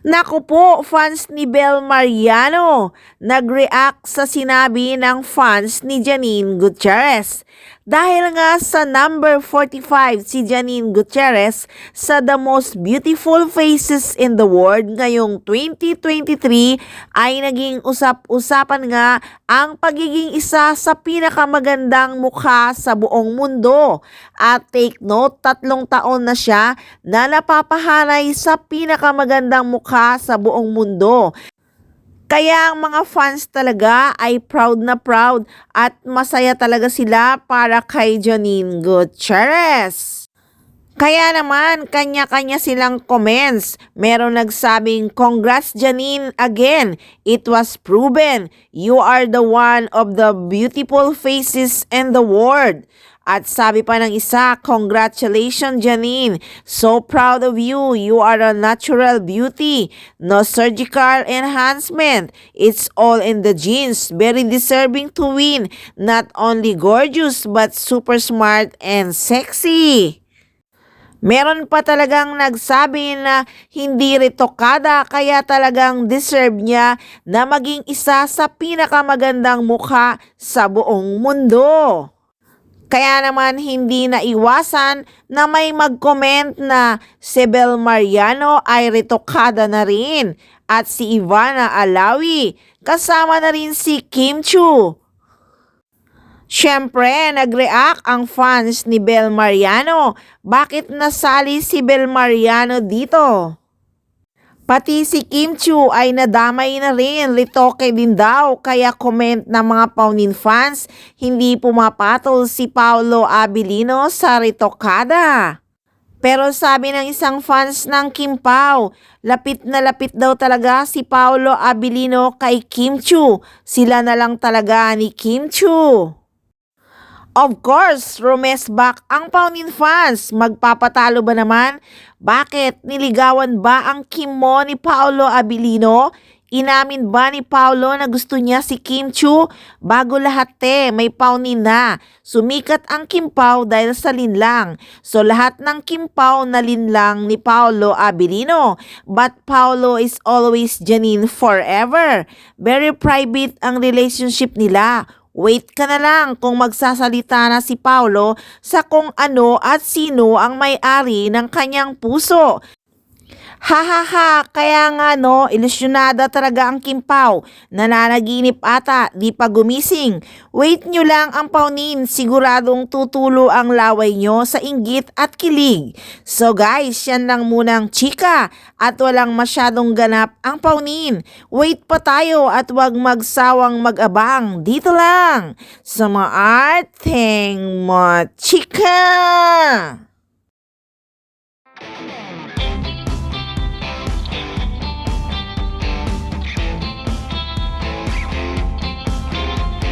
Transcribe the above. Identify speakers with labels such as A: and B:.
A: Naku po, fans ni Bel Mariano, nag-react sa sinabi ng fans ni Janine Gutierrez. Dahil nga sa number 45 si Janine Gutierrez sa The Most Beautiful Faces in the World ngayong 2023 ay naging usap-usapan nga ang pagiging isa sa pinakamagandang mukha sa buong mundo. At take note, 3 taon na siya na napapahanay sa pinakamagandang mukha sa buong mundo. Kaya ang mga fans talaga ay proud na proud at masaya talaga sila para kay Janine Gutierrez. Kaya naman, kanya-kanya silang comments. Meron nagsabing, "Congrats Janine again. It was proven. You are the one of the beautiful faces in the world." At sabi pa ng isa, "Congratulations Janine. So proud of you. You are a natural beauty. No surgical enhancement. It's all in the genes. Very deserving to win. Not only gorgeous but super smart and sexy." Meron pa talagang nagsabi na hindi retokada kaya talagang deserve niya na maging isa sa pinakamagandang mukha sa buong mundo. Kaya naman hindi naiwasan na may mag-comment na si Bel Mariano ay retokada na rin at si Ivana Alawi, kasama na rin si Kim Chiu. Siyempre, nag-react ang fans ni Bel Mariano. Bakit nasali si Bel Mariano dito? Pati si Kim Chiu ay nadamay na rin, retoke din daw, kaya comment ng mga Paunin fans, hindi pumapatol si Paolo Abilino sa retokada. Pero sabi ng isang fans ng Kim Pao, lapit na lapit daw talaga si Paolo Abilino kay Kim Chiu, sila na lang talaga ni Kim Chiu. Of course, Romes back ang Paunin fans. Magpapatalo ba naman? Bakit? Niligawan ba ang Kim mo ni Paolo Abilino? Inamin ba ni Paolo na gusto niya si Kim Chiu? Bago lahat may Paunin na. Sumikat ang Kim Pao dahil sa linlang. So lahat ng Kim Pao na linlang ni Paolo Abilino. But Paolo is always Janine forever. Very private ang relationship nila. Wait ka na lang kung magsasalita na si Paolo sa kung ano at sino ang may-ari ng kanyang puso. Hahaha, kaya nga ilusyonada talaga ang Kim Pao. Nananaginip ata, di pa gumising. Wait nyo lang ang Paunin, siguradong tutulo ang laway nyo sa inggit at kilig. So guys, yan lang munang chika at walang masyadong ganap ang Paunin. Wait pa tayo at wag magsawang mag-abang. Dito lang sa Maarteng Machika.